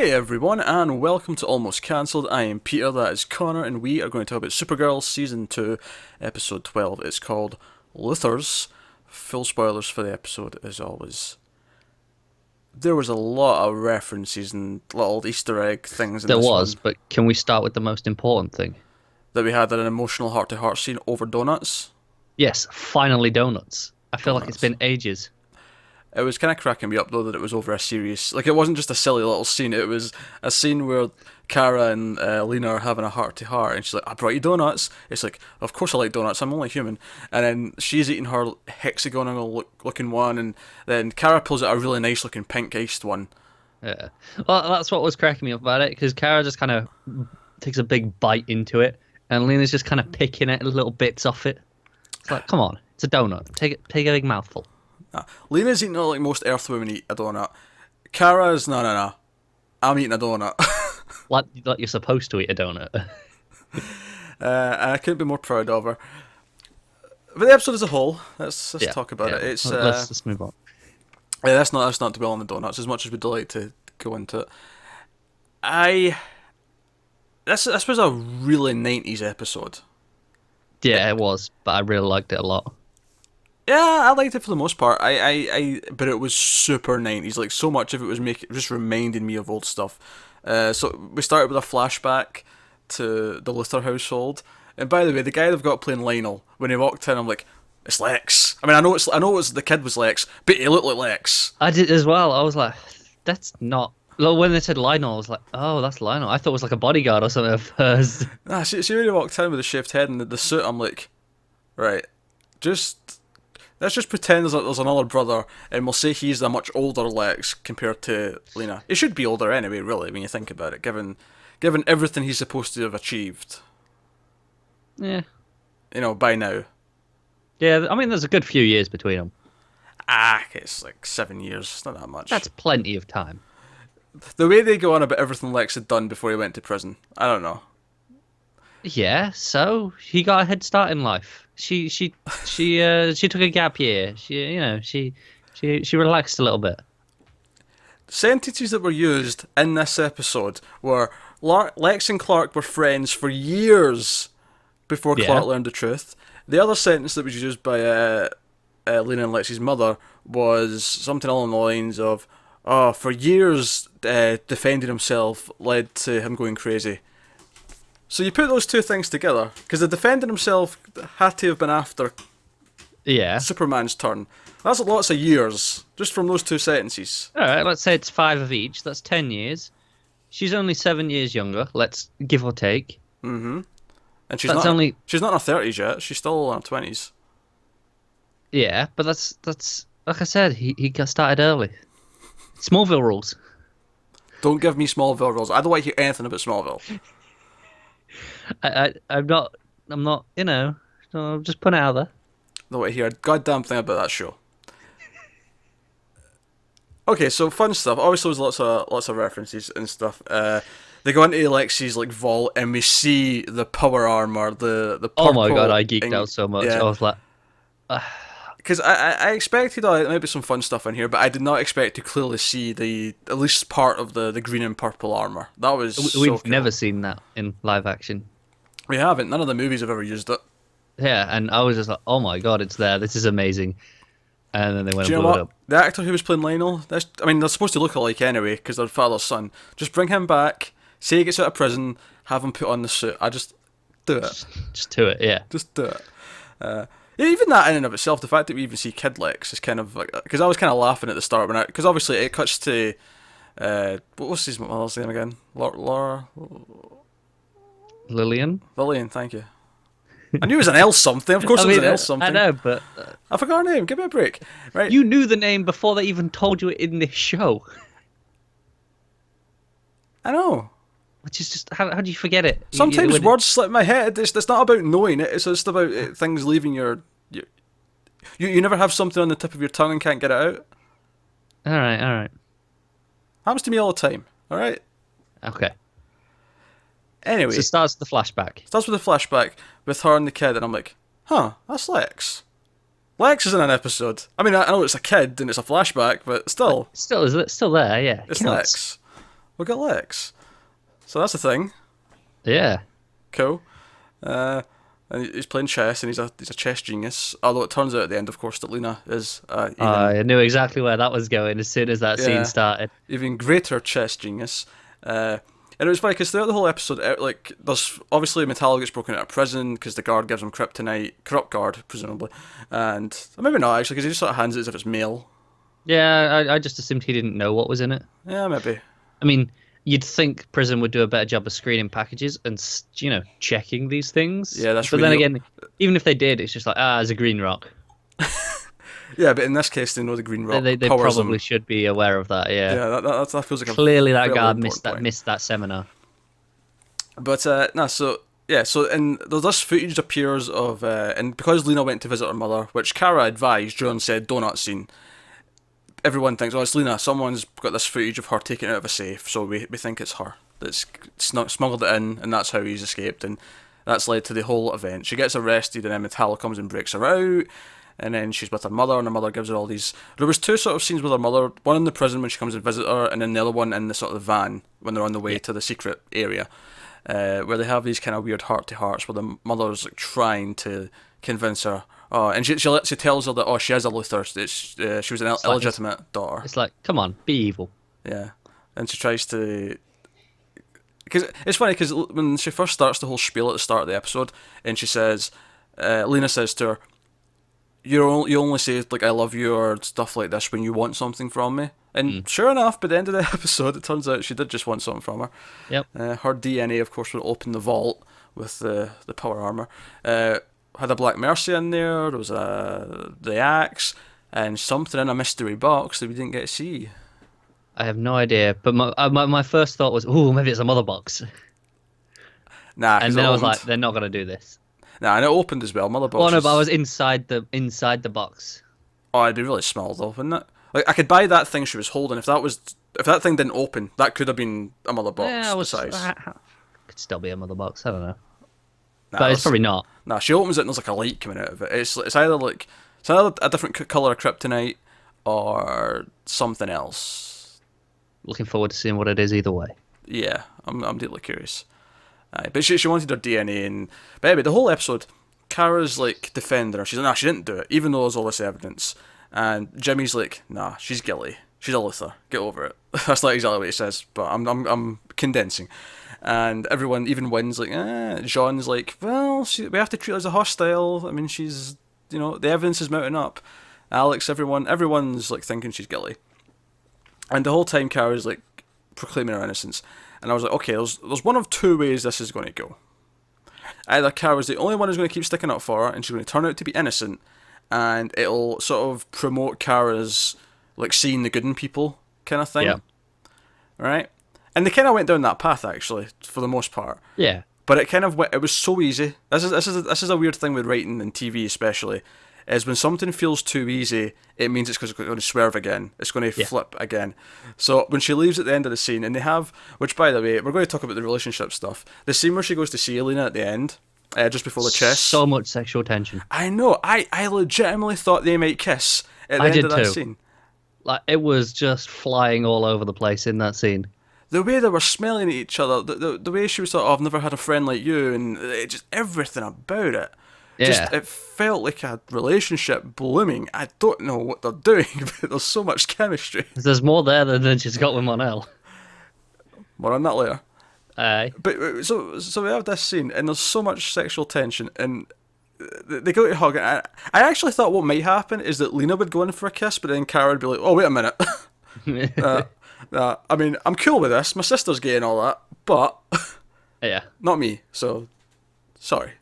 Hey everyone, and welcome to Almost Cancelled. I am Peter, that is Connor, and we are going to talk about Supergirl Season 2, Episode 12. It's called Luthors. Full spoilers for the episode, as always. There was a lot of references and little Easter egg things in There this was, one. but can we start with the most important thing? That we had an emotional heart-to-heart scene over donuts. Yes, finally donuts. I feel like it's Donuts. been ages. It was kind of cracking me up though that it was over a serious, like it wasn't just a silly little scene. It was a scene where Kara and Lena are having a heart to heart, and she's like, "I brought you donuts." It's like, "Of course I like donuts. I'm only human." And then she's eating her hexagonal looking one, and then Kara pulls out a really nice looking pink iced one. Yeah. Well, that's what was cracking me up about it, because Kara just kind of takes a big bite into it, and Lena's just kind of picking it little bits off it. It's like, come on, it's a donut. Take a big mouthful. Nah. Lena's eating it like most Earth women eat a donut. Kara's no. I'm eating a donut. Like you're supposed to eat a donut. And I couldn't be more proud of her. But the episode as a whole, let's Yeah, talk about yeah. it. It's Let's move on. yeah, that's not dwell on the donuts as much as we'd like to go into it. I this was a really 90s episode. Yeah, it was, but I really liked it a lot. Yeah, I liked it for the most part. But it was super 90s. Like so much of it was just reminding me of old stuff. So we started with a flashback to the Luthor household. And by the way, the guy they've got playing Lionel, when he walked in, I'm like, it's Lex. I mean, I know it's the kid was Lex, but he looked like Lex. I did as well. I was like, that's not. Well, when they said Lionel, I was like, oh, that's Lionel. I thought it was like a bodyguard or something of hers. Nah, see when he walked in with the shaved head and the suit, I'm like, right, let's just pretend there's another brother, and we'll say he's a much older Lex compared to Lena. He should be older anyway, really, when you think about it, given everything he's supposed to have achieved, Yeah. by now. Yeah, I mean, there's a good few years between them. It's like 7 years. It's not that much. That's plenty of time. The way they go on about everything Lex had done before he went to prison, I don't know. Yeah, so he got a head start in life. She took a gap year. She relaxed a little bit. Sentences that were used in this episode were Lex and Clark were friends for years before Yeah. Clark learned the truth. The other sentence that was used by Lena and Lex's mother was something along the lines of, "Oh, for years defending himself led to him going crazy." So you put those two things together, because the defending himself had to have been after Yeah. Superman's turn. That's lots of years, just from those two sentences. All right, let's say it's 5 of each. That's 10 years. She's only 7 years younger. Let's give or take. And she's That's not only she's not in her 30s yet. She's still in her 20s. yeah, but that's like I said. He got started early. Smallville rules. Don't give me Smallville rules. I don't want to hear anything about Smallville. I'm not. I'm just putting it out there. Don't want to hear a goddamn thing about that show. Okay, so fun stuff. Obviously, there's lots of references and stuff. They go into Alexi's vault, and we see the power armor, the purple. Oh my god, I geeked out so much. Yeah. I was like, Because I expected there might be some fun stuff in here, but I did not expect to clearly see at least part of the green and purple armor. That was so we've cool. never seen that in live action. We haven't. None of the movies have ever used it. Yeah, and I was just like, oh my god, it's there. This is amazing. And then they went Do you and know blew it what? up. The actor who was playing Lionel, they're supposed to look alike anyway, because they're father's son. Just bring him back, say he gets out of prison, have him put on the suit. I just do it. Just to it, yeah. Just do it. Yeah, even that in and of itself, the fact that we even see Kid Lex is kind of like, because I was kind of laughing at the start because obviously it cuts to what's his mother's name again? Laura Lillian? Lillian, thank you. I knew it was an L something. Of course, it was an L something. I know, but I forgot her name. Give me a break. Right? you knew the name before they even told you it in this show. I know. Which is just how do you forget it? Sometimes When- words slip my head. It's not about knowing it. It's just about things leaving you never have something on the tip of your tongue and can't get it out. All right. Happens to me all the time. All right. Okay. Anyway, So it starts the flashback. starts with a flashback with her and the kid, and I'm like, huh, that's Lex. Lex is in an episode. I mean, I know it's a kid and it's a flashback, but still, Still, is it still there? Yeah. it's Counts. Lex. we got Lex. So that's a thing. Yeah. Cool. And he's playing chess, and he's a chess genius. Although it turns out at the end, of course, that Lena is even I knew exactly where that was going as soon as that scene started. even greater chess genius. And it was funny because throughout the whole episode, like there's obviously Metallo gets broken out of prison because the guard gives him kryptonite, corrupt guard presumably, and maybe not actually because he just sort of hands it as if it's mail. Yeah, I just assumed he didn't know what was in it. Yeah, maybe. I mean, you'd think prison would do a better job of screening packages and, checking these things. Yeah, that's But really... then again, even if they did, it's just like, there's a green rock. Yeah, but in this case, they know the green rock They powers probably them. should be aware of that, yeah. Yeah, that feels like Clearly a that fairly guard important missed that seminar. But so and this footage appears of and because Lena went to visit her mother, which Kara advised during said donut scene, everyone thinks, oh, it's Lena. Someone's got this footage of her taking it out of a safe, so we think it's her that's smuggled it in, and that's how he's escaped, and that's led to the whole event. She gets arrested, and then Metallo comes and breaks her out. And then she's with her mother, and her mother gives her all these... There was two sort of scenes with her mother. One in the prison when she comes and visit her, and then the other one in the sort of van when they're on the way to the secret area, where they have these kind of weird heart-to-hearts where the mother's like trying to convince her. Oh, and she tells her that she is a Luthor. She was an illegitimate daughter. It's like, come on, be evil. Yeah, and she tries to... Because it's funny because when she first starts the whole spiel at the start of the episode, and she says, Lena says to her, you only say like I love you or stuff like this when you want something from me. And sure enough, by the end of the episode, it turns out she did just want something from her. Yep. Her DNA, of course, would open the vault with the power armor. Had a Black Mercy in there. There was the axe and something in a mystery box that we didn't get to see. I have no idea, but my first thought was, maybe it's a mother box. Nah, and then I was like, they're not gonna do this. Nah, and it opened as well. Mother box. Oh no, but I was inside the box. Oh, it'd be really small though, wouldn't it? Like I could buy that thing she was holding. If that thing didn't open, that could have been a mother box. Yeah, size. Could still be a mother box. I don't know, Nah, but it's probably not. Nah, she opens it and there's like a light coming out of it. It's either a different color of kryptonite or something else. Looking forward to seeing what it is either way. Yeah, I'm deeply curious. But she wanted her DNA, and but anyway, the whole episode, Kara's like defending her. She's like, nah, she didn't do it, even though there's all this evidence. And Jimmy's like, nah, she's guilty. She's a Luthor. Get over it. That's not exactly what he says, but I'm condensing. And everyone, even Wynn's like, Jean's like, well, we have to treat her as a hostile. I mean, she's, the evidence is mounting up. Alex, everyone's like thinking she's guilty. And the whole time Kara's like proclaiming her innocence. And I was like, okay, there's one of two ways this is going to go. Either Kara's the only one who's going to keep sticking up for her, and she's going to turn out to be innocent, and it'll sort of promote Kara's like seeing the good in people kind of thing. Yeah. Right? And they kind of went down that path actually, for the most part. Yeah. But it was so easy. This is a weird thing with writing and TV especially. Is when something feels too easy, it means it's because it's going to swerve again. It's going to flip again. So when she leaves at the end of the scene, and they have, which by the way, we're going to talk about the relationship stuff. The scene where she goes to see Elena at the end, just before the chess. So much sexual tension. I know. I legitimately thought they might kiss at the end of that scene. Like it was just flying all over the place in that scene. The way they were smelling at each other, the way she was like, oh, I've never had a friend like you, and just everything about it. Yeah. It felt like a relationship blooming. I don't know what they're doing, but there's so much chemistry. There's more there than she's got with Mon-el. More on that later. Aye. But so we have this scene, and there's so much sexual tension, and they go to hug. And I actually thought what might happen is that Lena would go in for a kiss, but then Kara would be like, "Oh, wait a minute." I mean, I'm cool with this. My sister's gay and all that, but yeah, not me. So sorry.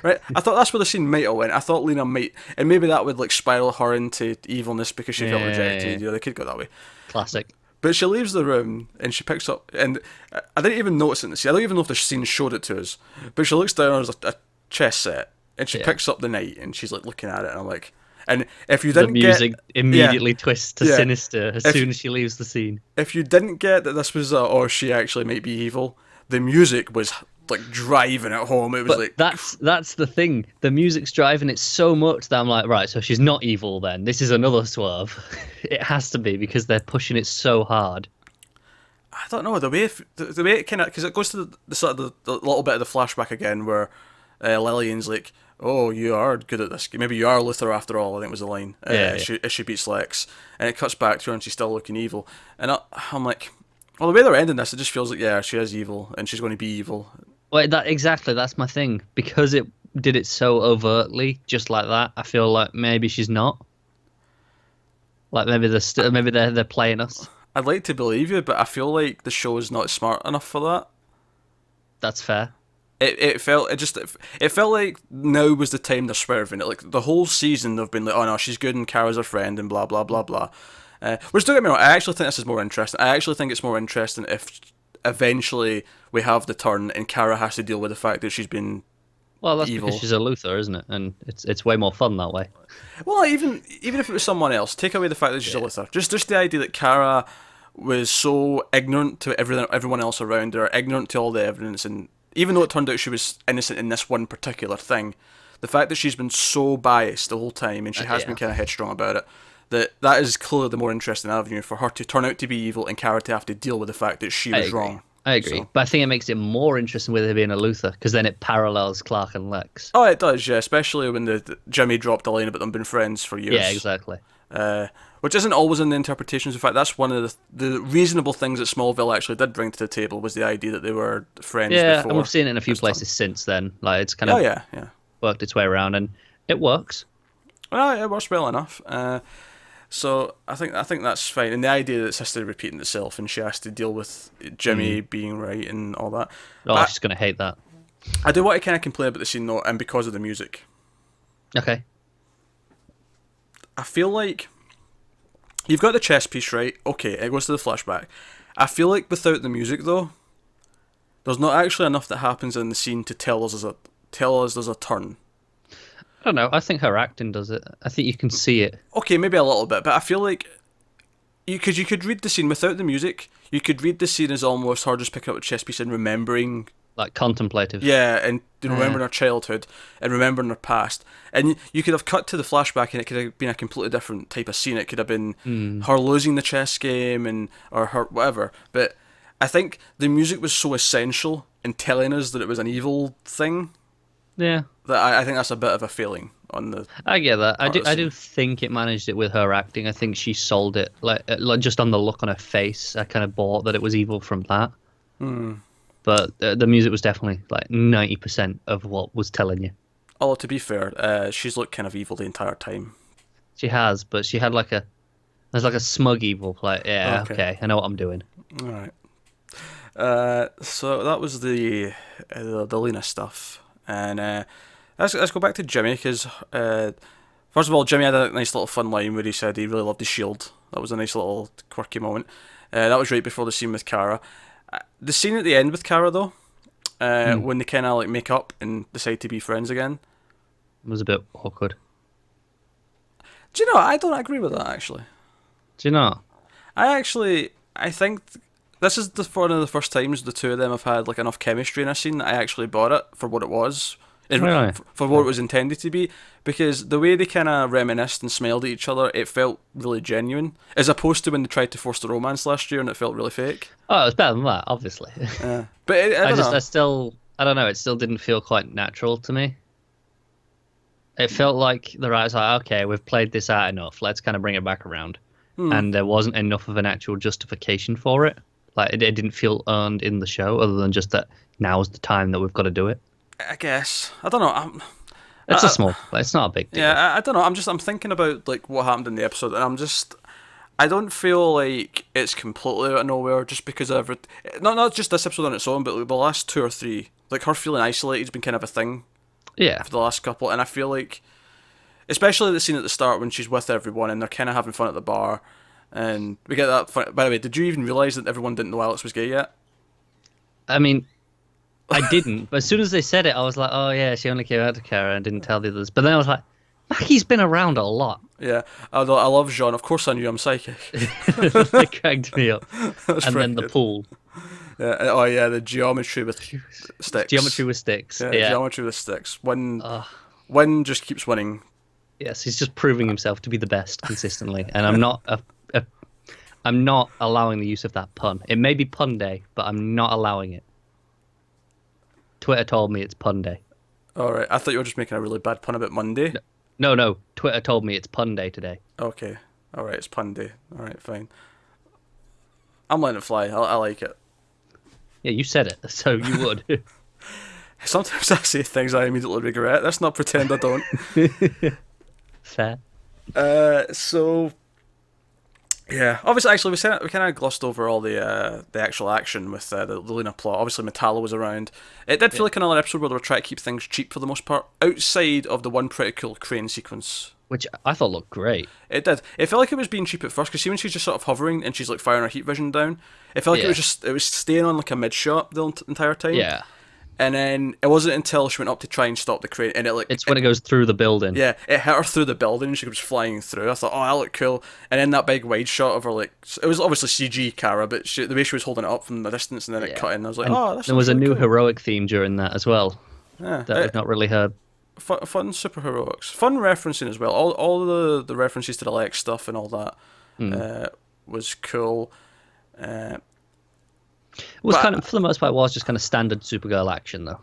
Right, I thought that's where the scene might have went. I thought Lena might, and maybe that would like spiral her into evilness because she felt rejected. They could go that way. Classic. But she leaves the room and she picks up, and I didn't even notice it in the scene. I don't even know if the scene showed it to us. But she looks down, there's a chess set, and she picks up the knight, and she's like looking at it, and I'm like, and if you didn't the music immediately yeah, twists to sinister as soon as she leaves the scene. If you didn't get that this was, she actually might be evil, the music was like driving it home. It was that's the thing. The music's driving it so much that I'm like, right, so she's not evil then. This is another swerve. It has to be because they're pushing it so hard. I don't know the way it kind of, because it goes to the sort of the little bit of the flashback again where Lillian's like, "Oh, you are good at this. Maybe you are Luthor after all." I think was the line. Yeah. As she beats Lex, and it cuts back to her and she's still looking evil. And I'm like, well, the way they're ending this, it just feels like yeah, she is evil and she's going to be evil. Well, that's my thing, because it did it so overtly, just like that. I feel like maybe she's not. Like maybe they're playing us. I'd like to believe you, but I feel like the show is not smart enough for that. That's fair. It felt like now was the time they're swerving it. Like the whole season they've been like, oh no, she's good and Kara's her friend and blah blah blah blah. Which don't get me wrong, I actually think this is more interesting. I actually think it's more interesting if eventually we have the turn and Kara has to deal with the fact that she's been Well, that's evil. because she's a Luthor, isn't it? And it's way more fun that way. Well, even if it was someone else, take away the fact that she's a Luthor. Just the idea that Kara was so ignorant to everyone else around her, ignorant to all the evidence, and even though it turned out she was innocent in this one particular thing, the fact that she's been so biased the whole time and she has been kind of headstrong about it, that is clearly the more interesting avenue for her to turn out to be evil and Kara to have to deal with the fact that she was wrong. I agree, but I think it makes it more interesting with her being a Luthor, because then it parallels Clark and Lex. Oh, it does, yeah, especially when the Jimmy dropped a line about them being friends for years. Yeah, exactly. Which isn't always in the interpretations. In fact, that's one of the reasonable things that Smallville actually did bring to the table, was the idea that they were friends before. Yeah, and we've seen it in a few places since then. Like, it's kind of worked its way around, and it works. Well, it works well enough. So I think that's fine. And the idea that it's history repeating itself and she has to deal with Jimmy being right and all that. Oh, she's going to hate that. I do want to kind of complain about the scene though, and because of the music. Okay. I feel like you've got the chess piece right. Okay, it goes to the flashback. I feel like without the music though, there's not actually enough that happens in the scene to tell us there's a turn. I don't know. I think her acting does it. I think you can see it. Okay, maybe a little bit, but I feel like you could read the scene without the music. You could read the scene as almost her just picking up a chess piece and remembering, like contemplative. Yeah, and remembering her childhood and remembering her past. And you could have cut to the flashback and it could have been a completely different type of scene. It could have been her losing the chess game or her whatever. But I think the music was so essential in telling us that it was an evil thing. Yeah. That I think that's a bit of a failing on the. I get that. I do think it managed it with her acting. I think she sold it. Like just on the look on her face, I kind of bought that it was evil from that. But the music was definitely like 90% of what was telling you. Oh, to be fair, she's looked kind of evil the entire time. She has, but she had there's like a smug evil. Like, yeah, okay, I know what I'm doing. All right. So that was the Lena stuff, and let's go back to Jimmy, because first of all, Jimmy had a nice little fun line where he said he really loved his shield. That was a nice little quirky moment. That was right before the scene with Kara. The scene at the end with Kara though, when they kind of like make up and decide to be friends again, was a bit awkward. Do you know? I don't agree with that actually. Do you know? I think this is one of the first times the two of them have had like enough chemistry in a scene that I actually bought it for what it was. Really? For what it was intended to be, because the way they kind of reminisced and smiled at each other, it felt really genuine, as opposed to when they tried to force the romance last year and it felt really fake. Oh, it was better than that, obviously. But I don't know, it still didn't feel quite natural to me. It felt like the writer's like, okay, we've played this out enough, let's kind of bring it back around. And there wasn't enough of an actual justification for it. Like, it didn't feel earned in the show, other than just that now's the time that we've got to do it. I guess. I don't know. It's not a big deal. Yeah, I don't know. I'm thinking about like what happened in the episode, and I don't feel like it's completely out of nowhere just because not just this episode on its own, but like the last 2 or 3, like her feeling isolated has been kind of a thing. Yeah. For the last couple, and I feel like, especially the scene at the start when she's with everyone and they're kind of having fun at the bar, and we get that fun. By the way, did you even realise that everyone didn't know Alex was gay yet? I mean, I didn't, but as soon as they said it, I was like, oh yeah, she only came out to Kara and didn't tell the others. But then I was like, Mackie's been around a lot. Yeah, although I love Jean. Of course I knew I'm psychic. They cracked me up. And then the pool. Yeah. Oh yeah, the geometry with sticks. Geometry with sticks. Yeah. Geometry with sticks. Win just keeps winning. Yes, he's just proving himself to be the best consistently. And I'm not I'm not allowing the use of that pun. It may be pun day, but I'm not allowing it. Twitter told me it's pun day. Alright, I thought you were just making a really bad pun about Monday. No. Twitter told me it's pun day today. Okay. Alright, it's pun day. Alright, fine. I'm letting it fly. I like it. Yeah, you said it, so you would. Sometimes I say things I immediately regret. Let's not pretend I don't. Fair. So yeah, obviously, actually, we kind of glossed over all the actual action with the Lena plot. Obviously, Metallo was around. It did feel like another episode where they were trying to keep things cheap for the most part, outside of the one pretty cool crane sequence. Which I thought looked great. It did. It felt like it was being cheap at first, because see when she's just sort of hovering and she's like firing her heat vision down, it felt like it was staying on like a mid shot the entire time. Yeah. And then it wasn't until she went up to try and stop the crane, and it's when it goes through the building. Yeah, it hit her through the building, and she was flying through. I thought, oh, that looked cool. And then that big wide shot of her, like, it was obviously CG Kara, but the way she was holding it up from the distance, and then it cut in, I was like, that's there was a really new cool. heroic theme during that as well. Yeah, that we've not really heard. Fun superheroics, fun referencing as well. All the references to the Lex stuff and all that was cool. It was kind of, for the most part, it was just kind of standard Supergirl action, though.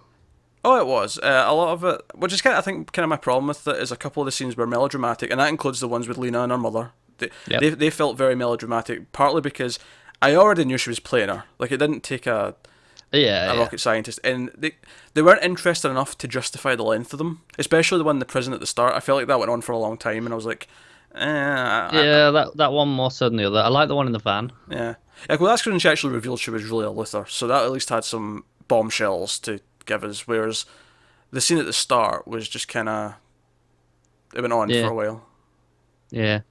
Oh, it was. A lot of it, which is kind of, I think, kind of my problem with it, is a couple of the scenes were melodramatic, and that includes the ones with Lena and her mother. They felt very melodramatic, partly because I already knew she was playing her. Like, it didn't take a rocket scientist, and they weren't interested enough to justify the length of them, especially the one in the prison at the start. I felt like that went on for a long time, and I was like, that one more so than the other. I like the one in the van. Yeah, well, that's when she actually revealed she was really a Luthor, so that at least had some bombshells to give us, whereas the scene at the start was just kind of, it went on for a while. Yeah.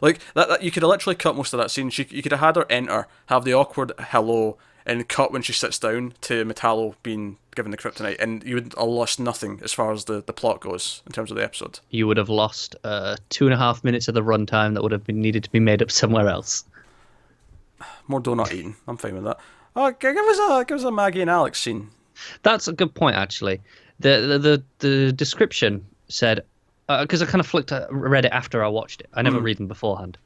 Like, that you could have literally cut most of that scene. You could have had her enter, have the awkward hello, and cut when she sits down to Metallo being given the kryptonite, and you would have lost nothing as far as the plot goes in terms of the episode. You would have lost 2.5 minutes of the runtime that would have been needed to be made up somewhere else. More donut eating. I'm fine with that. Oh, give us a Maggie and Alex scene. That's a good point, actually. The description said, because I kind of read it after I watched it. I never read them beforehand.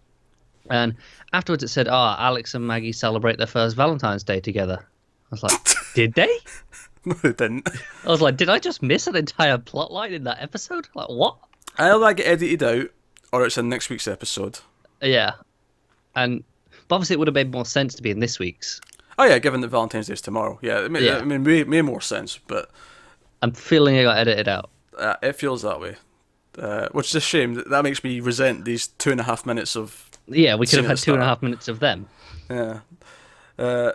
And afterwards it said, Alex and Maggie celebrate their first Valentine's Day together. I was like, did they? No, they didn't. I was like, did I just miss an entire plot line in that episode? Like, what? Either that get edited out, or it's in next week's episode. Yeah. But obviously it would have made more sense to be in this week's. Oh yeah, given that Valentine's Day is tomorrow. Yeah, it made more sense, but I'm feeling it got edited out. It feels that way. Which is a shame. That makes me resent these 2.5 minutes of... Yeah, we could have had 2.5 minutes of them. Yeah. There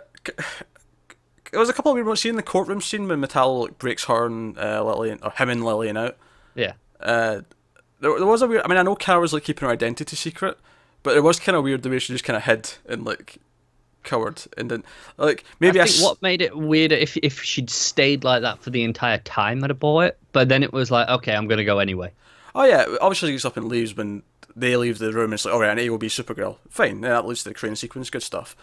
was a couple of weird ones. See in the courtroom scene when Metallo breaks her and Lillian, or him and Lillian out. Yeah. There was a weird... I mean, I know Kara was like keeping her identity secret, but it was kind of weird the way she just kind of hid and like cowered, and then like maybe I think what made it weirder if she'd stayed like that for the entire time I'd have bought it, but then it was like, okay, I'm gonna go anyway. Oh yeah, obviously she gets up and leaves when they leave the room, and it's like, alright, I need to go be Supergirl. Fine, then that leads to the crane sequence, good stuff.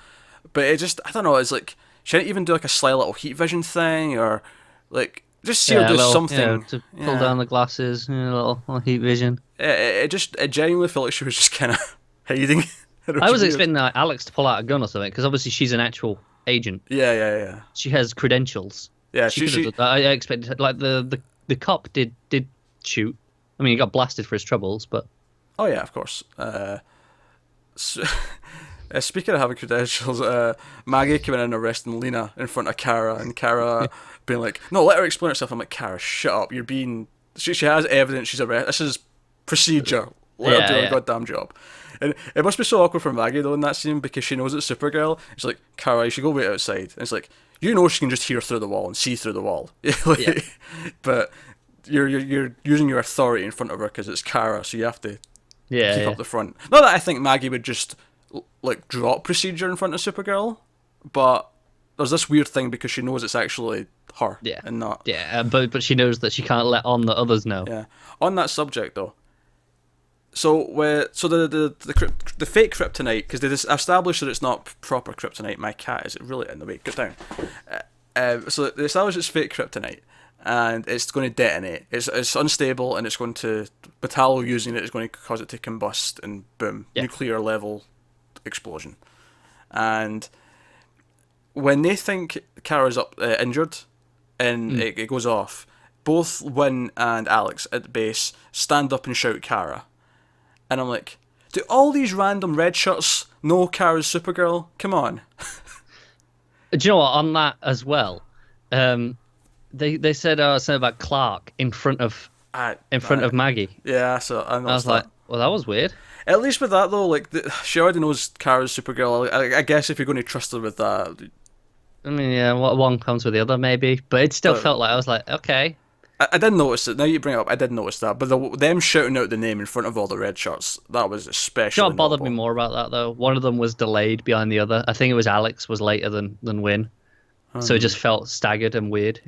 But it just, I don't know, it's like she didn't even do like a sly little heat vision thing, or like just see her do something to pull down the glasses, little heat vision. It genuinely felt like she was just kind of hiding. I was expecting Alex to pull out a gun or something, because obviously she's an actual agent. Yeah. She has credentials. Yeah, I expected, like, the cop did shoot. I mean, he got blasted for his troubles, but... Oh yeah, of course. Speaking of having credentials, Maggie coming in and arresting Lena in front of Kara, and Kara being like, no, let her explain herself. I'm like, Kara, shut up. You're being... She has evidence she's arrested. This is procedure. Let her do her goddamn job. And it must be so awkward for Maggie, though, in that scene, because she knows it's Supergirl. It's like, Kara, you should go wait outside. And it's like, you know she can just hear through the wall and see through the wall. But you're using your authority in front of her because it's Kara, so you have to keep up the front. Not that I think Maggie would just like drop procedure in front of Supergirl, but there's this weird thing because she knows it's actually her and not... Yeah, but she knows that she can't let on the others know. Yeah. On that subject, though, So the fake kryptonite, because they established that it's not proper kryptonite. My cat is really in the way. Get down. So they established it's fake kryptonite, and it's going to detonate. It's unstable, and it's going to... Metallo using it is going to cause it to combust, and boom, nuclear level explosion. and when they think Kara's up injured, and it goes off, both Win and Alex at the base stand up and shout Kara, and I'm like, do all these random red shirts know Kara's Supergirl? Come on. Do you know what? On that as well, they said something about Clark in front of Maggie. Yeah, so I was like, well, that was weird. At least with that though, like she already knows Kara's Supergirl. I guess if you're going to trust her with that. I mean, yeah, one comes with the other, maybe, but it still felt like I was like, okay. I did notice it. Now you bring it up, I did notice that. But them shouting out the name in front of all the red shirts, that was especially. You know what bothered me more about that though? One of them was delayed behind the other. I think it was Alex was later than Win, so it just felt staggered and weird.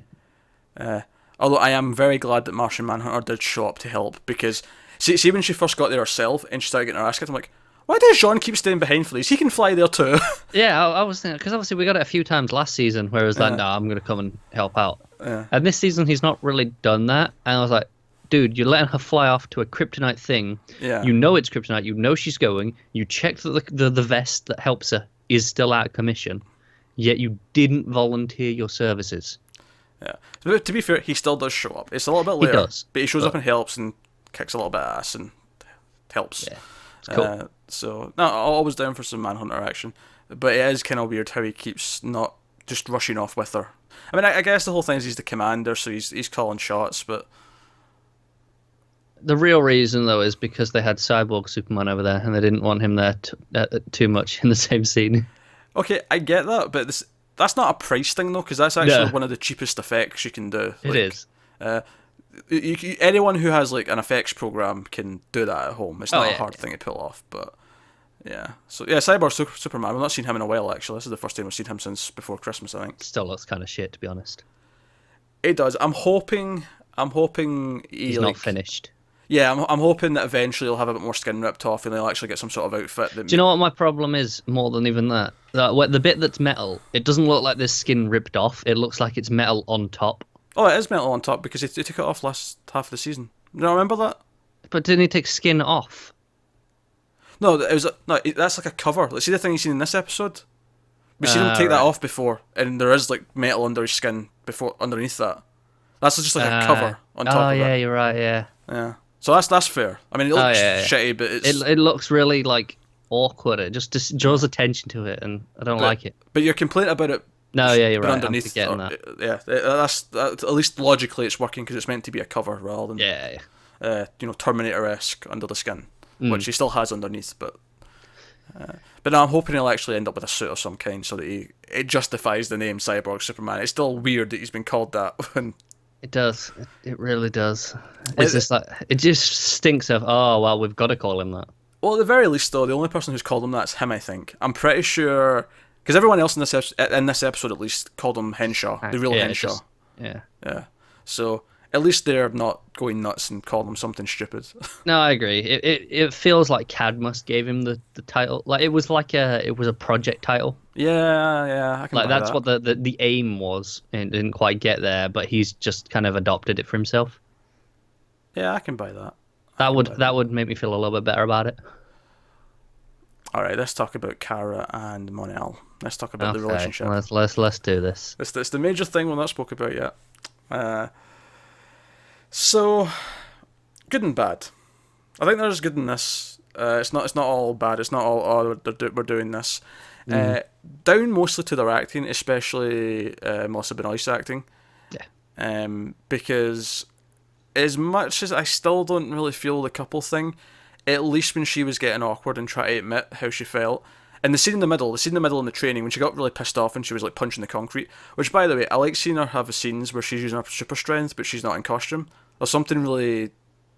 Although I am very glad that Martian Manhunter did show up to help, because see when she first got there herself and she started getting her ass kicked, I'm like, why does Jean keep staying behind for these? He can fly there too. Yeah, I was thinking, because obviously we got it a few times last season where it was like, nah, I'm going to come and help out. Yeah. And this season he's not really done that. And I was like, dude, you're letting her fly off to a kryptonite thing. Yeah. You know it's kryptonite. You know she's going. You checked that the vest that helps her is still out of commission. Yet you didn't volunteer your services. Yeah. But to be fair, he still does show up. It's a little bit later. He does. But he shows up and helps and kicks a little bit of ass and helps. Yeah. It's cool. So, no, always down for some Manhunter action. But it is kind of weird how he keeps not just rushing off with her. I mean, I guess the whole thing is he's the commander, so he's calling shots, but... The real reason, though, is because they had Cyborg Superman over there, and they didn't want him there too much in the same scene. Okay, I get that, but that's not a price thing, though, because that's actually one of the cheapest effects you can do. It is. Anyone who has like an effects program can do that at home. It's not a hard thing to pull off, but yeah. So yeah, Cyborg Superman. We've not seen him in a while actually. This is the first time we've seen him since before Christmas, I think. Still looks kind of shit, to be honest. It does. I'm hoping he's not finished. Yeah, I'm hoping that eventually he'll have a bit more skin ripped off and he'll actually get some sort of outfit. Do you know what my problem is more than even that? The bit that's metal, it doesn't look like there's skin ripped off. It looks like it's metal on top. Oh, it is metal on top because he took it off last half of the season. You don't remember that? But didn't he take skin off? No, that's like a cover. Let's see the thing you seen in this episode. We've seen him take that off before, and there is like metal under his skin underneath that. That's just like a cover on top of it. Oh yeah, you're right. Yeah. Yeah. So that's fair. I mean, it looks shitty, but it looks really like awkward. It just draws attention to it, and I don't like it. But your complaint about it. No, yeah, you're right. Underneath, I'm forgetting that. Yeah, that's at least logically it's working because it's meant to be a cover rather than Terminator-esque under the skin, which he still has underneath. But no, I'm hoping he'll actually end up with a suit of some kind so that it justifies the name Cyborg Superman. It's still weird that he's been called that when. It does. It really does. It's just like it just stinks of. Oh well, we've got to call him that. Well, at the very least, though, the only person who's called him that's him. I think. I'm pretty sure. Because everyone else in this episode at least called him Henshaw, the real Henshaw. Yeah. So at least they're not going nuts and calling him something stupid. No, I agree. It feels like Cadmus gave him the title. Like it was a project title. Yeah. I can like that's what the aim was, and didn't quite get there. But he's just kind of adopted it for himself. Yeah, I can buy that. That would make me feel a little bit better about it. All right, let's talk about Kara and Mon-el. Let's talk about the relationship. Let's do this. It's the major thing we've not spoke about yet. So, good and bad. I think there's good in this. It's not all bad. It's not all we're doing this. Down mostly to their acting, especially Melissa Benoist's acting. Yeah. Because as much as I still don't really feel the couple thing, at least when she was getting awkward and trying to admit how she felt. And the scene in the middle in the training when she got really pissed off and she was like punching the concrete, which by the way, I like seeing her have scenes where she's using her super strength but she's not in costume. There's something really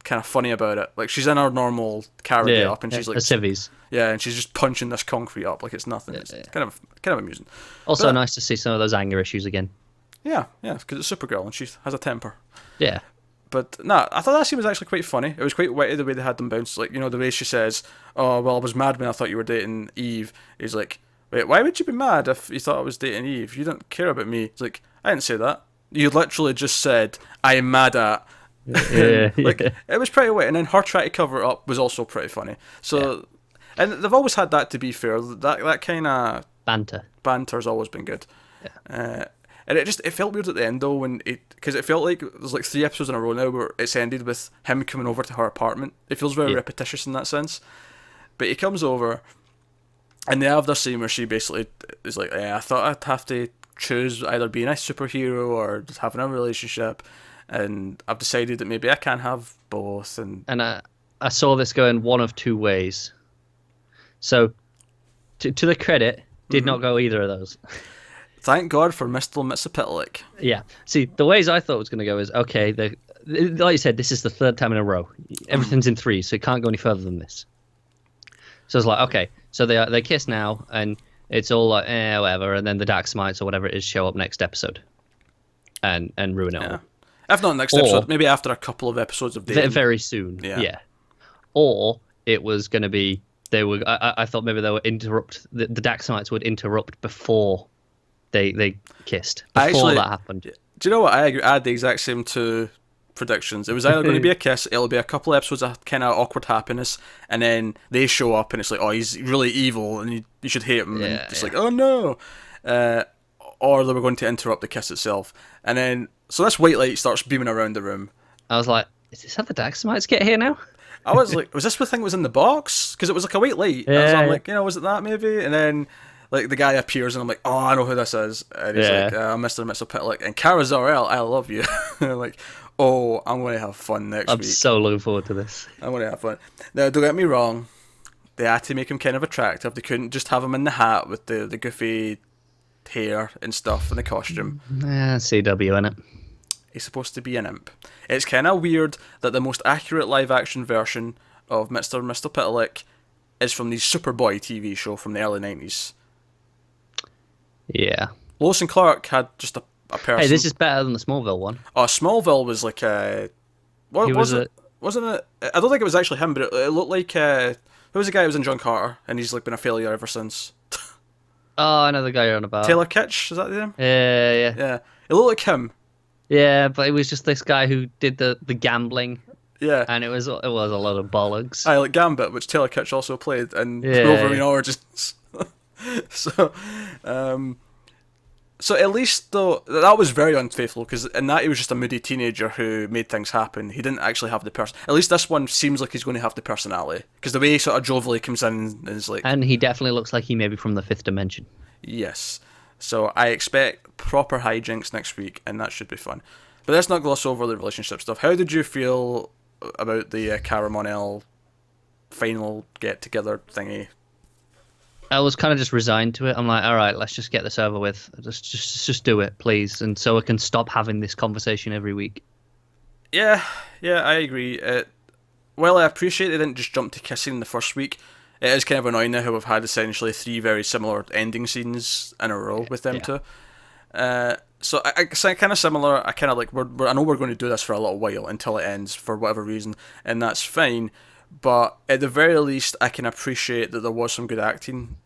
kind of funny about it. Like she's in her normal Kara get up and she's like civvies. Yeah, and she's just punching this concrete up like it's nothing. It's kind of amusing. Also nice to see some of those anger issues again. Yeah, because it's Supergirl and she has a temper. Yeah. But nah, I thought that scene was actually quite funny. It was quite witty the way they had them bounce. Like, the way she says, "Oh, well, I was mad when I thought you were dating Eve." He's like, "Wait, why would you be mad if you thought I was dating Eve? You don't care about me." It's like, I didn't say that. You literally just said, "I'm mad at." Yeah. It was pretty witty, and then her trying to cover it up was also pretty funny. So, and they've always had that. To be fair, that kind of Banter's always been good. And it felt weird at the end though because it felt like there's like 3 episodes in a row now where it's ended with him coming over to her apartment. It feels very repetitious in that sense. But he comes over, and they have this scene where she basically is like, I thought I'd have to choose either being a superhero or just having a relationship, and I've decided that maybe I can have both. And I saw this going one of 2 ways. So, to the credit, did not go either of those. Thank God for Mr. Mitsipitalik. Yeah. See, the ways I thought it was going to go is, okay, like you said, this is the 3rd time in a row. Everything's in 3, so it can't go any further than this. So it's like, okay, so they kiss now, and it's all like, whatever, and then the Dark Smites or whatever it is show up next episode and ruin it all. If not next episode, maybe after a couple of episodes of dating. Very soon, yeah. Or it was going to be, I thought maybe they would interrupt, the Dark Smites would interrupt before they kissed, before that happened. Do you know what? I agree. I had the exact same 2 predictions. It was either going to be a kiss, it'll be a couple episodes of kind of awkward happiness, and then they show up and it's like, oh, he's really evil and you should hate him. And it's like, oh no. Or they were going to interrupt the kiss itself. And then, so this white light starts beaming around the room. I was like, is this how the Dark Smites get here now? I was like, was this the thing that was in the box? Because it was like a white light. I'm like, was it that maybe? And then like the guy appears and I'm like, oh, I know who this is. And he's like, Mr. Mitsipitalik. And Kara Zor-El, I love you. And I'm like, oh, I'm going to have fun next week. I'm so looking forward to this. I'm going to have fun. Now, don't get me wrong. They had to make him kind of attractive. They couldn't just have him in the hat with the goofy hair and stuff and the costume. CW, innit? He's supposed to be an imp. It's kind of weird that the most accurate live-action version of Mr. Mitsipitalik is from the Superboy TV show from the early 90s. Yeah. Lois and Clark had just a person. Hey, this is better than the Smallville one. Oh, Smallville was like a... What was it? Wasn't it? I don't think it was actually him, but it looked like... who was the guy who was in John Carter? And he's like been a failure ever since. Oh, I know the guy you're on about. Taylor Kitsch, is that the name? Yeah. Yeah. It looked like him. Yeah, but it was just this guy who did the gambling. Yeah. And it was a lot of bollocks. I like Gambit, which Taylor Kitsch also played in Wolverine Origins. So at least though that was very unfaithful, because in that he was just a moody teenager who made things happen. He didn't actually have the person. At least this one seems like he's going to have the personality, because the way he sort of jovially comes in is like. And he definitely looks like he may be from the 5th dimension. Yes. So I expect proper hijinks next week, and that should be fun. But let's not gloss over the relationship stuff. How did you feel about the Kara mon-el final get-together thingy? I was kind of just resigned to it. I'm like, all right, let's just get this over with. Just do it, please, and so I can stop having this conversation every week. Yeah, I agree. Well, I appreciate they didn't just jump to kissing the first week. It is kind of annoying now how we've had essentially 3 very similar ending scenes in a row with them two. So I kind of similar. I kind of like I know we're going to do this for a little while until it ends for whatever reason, and that's fine. But at the very least, I can appreciate that there was some good acting.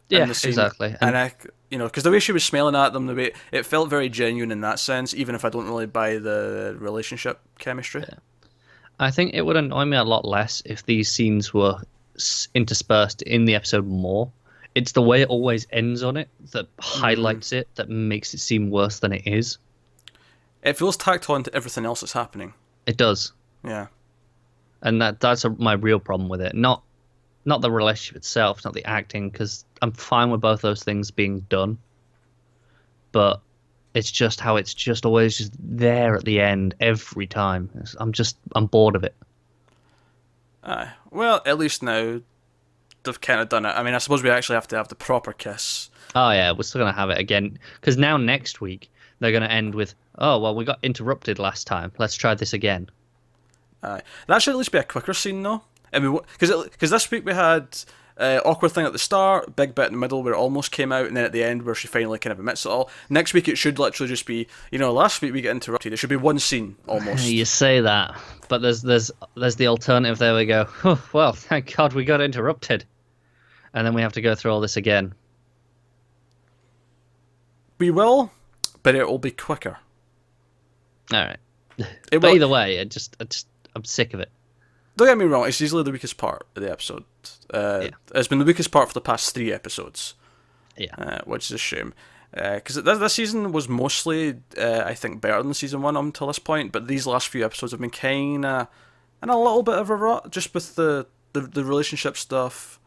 Yeah, exactly. And because the way she was smiling at them, the way it felt very genuine in that sense, even if I don't really buy the relationship chemistry. Yeah. I think it would annoy me a lot less if these scenes were interspersed in the episode more. It's the way it always ends on it that highlights it, that makes it seem worse than it is. It feels tacked on to everything else that's happening. It does. Yeah. And that's my real problem with it. Not the relationship itself, not the acting, because I'm fine with both those things being done. But it's just how it's just always just there at the end every time. I'm bored of it. Well, at least now they've kind of done it. I mean, I suppose we actually have to have the proper kiss. Oh yeah, we're still going to have it again. Because now next week, they're going to end with, oh, well, we got interrupted last time. Let's try this again. That should at least be a quicker scene, though. I mean, because this week we had awkward thing at the start, big bit in the middle where it almost came out, and then at the end where she finally kind of admits it all. Next week it should literally just be, last week we get interrupted. It should be one scene almost. You say that, but there's the alternative. There we go. Oh, well, thank God we got interrupted, and then we have to go through all this again. We will, but it will be quicker. All right. But either way, I'm sick of it. Don't get me wrong, it's easily the weakest part of the episode. It's been the weakest part for the past 3 episodes. Yeah. Which is a shame. Because this season was mostly, I think, better than season 1 until this point, but these last few episodes have been kind of in a little bit of a rut, just with the relationship stuff.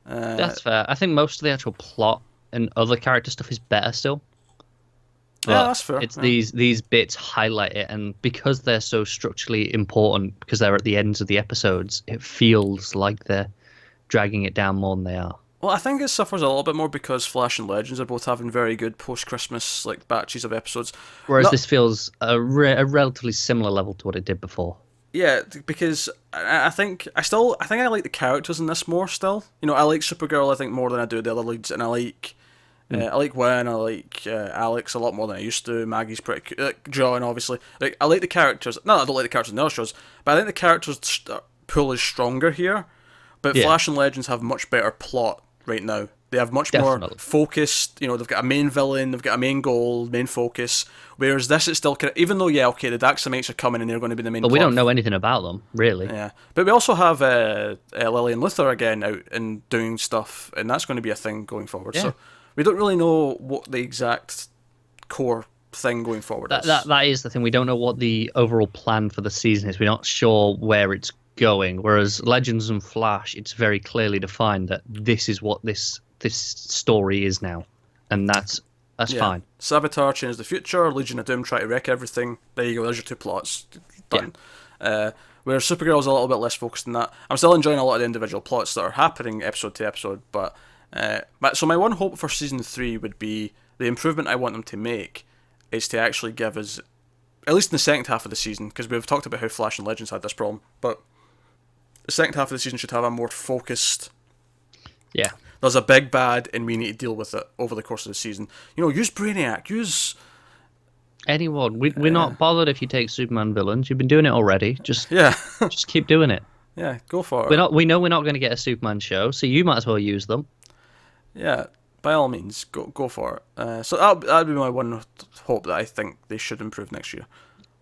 That's fair. I think most of the actual plot and other character stuff is better still. Yeah, that's fair. It's these bits highlight it, and because they're so structurally important, because they're at the ends of the episodes, it feels like they're dragging it down more than they are. Well, I think it suffers a little bit more because Flash and Legends are both having very good post-Christmas batches of episodes. Whereas this feels a relatively similar level to what it did before. Yeah, because I think I like the characters in this more still. I like Supergirl I think more than I do the other leads, and I like Gwen, I like Alex a lot more than I used to. Maggie's pretty John, obviously. I like the characters. No, I don't like the characters in the other shows, but I think the characters pool is stronger here. But Flash and Legends have much better plot right now. They have much more focused, they've got a main villain, they've got a main goal, main focus. Whereas this is still kind of, even though, the Daxamites are coming and they're going to be the main But we don't know anything about them, really. Yeah. But we also have Lena Luthor again out and doing stuff, and that's going to be a thing going forward. Yeah. So we don't really know what the exact core thing going forward is. That is the thing. We don't know what the overall plan for the season is. We're not sure where it's going. Whereas Legends and Flash, it's very clearly defined that this is what this story is now, and that's fine. Savitar changes the future. Legion of Doom try to wreck everything. There you go. There's your two plots. Done. Yeah. Whereas Supergirl's a little bit less focused on that. I'm still enjoying a lot of the individual plots that are happening episode to episode, but so my one hope for season 3 would be the improvement I want them to make is to actually give us, at least in the second half of the season, because we've talked about how Flash and Legends had this problem, but the second half of the season should have a more focused. Yeah. There's a big bad, and we need to deal with it over the course of the season. Use Brainiac, use anyone. We're not bothered if you take Superman villains. You've been doing it already. Just keep doing it. Yeah, go for it. We know we're not going to get a Superman show, so you might as well use them. Yeah, by all means, go for it. So that'd be my one hope that I think they should improve next year.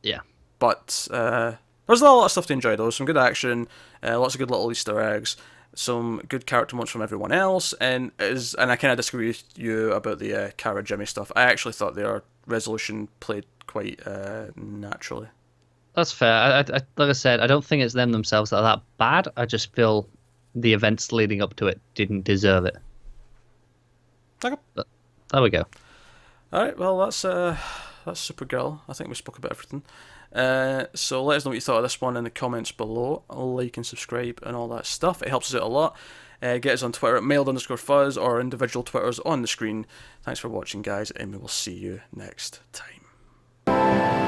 Yeah. But there's a lot of stuff to enjoy though. Some good action, lots of good little Easter eggs. Some good character moments from everyone else, and I kind of disagree with you about the Kara Jimmy stuff. I actually thought their resolution played quite naturally. That's fair. Like I said, I don't think it's them themselves that are that bad. I just feel the events leading up to it didn't deserve it. Okay. But there we go. All right. Well, that's Supergirl. I think we spoke about everything. So let us know what you thought of this one in the comments below. Like and subscribe and all that stuff. It helps us out a lot. Get us on Twitter at mailed_fuzz or individual Twitters on the screen. Thanks for watching, guys, and we will see you next time.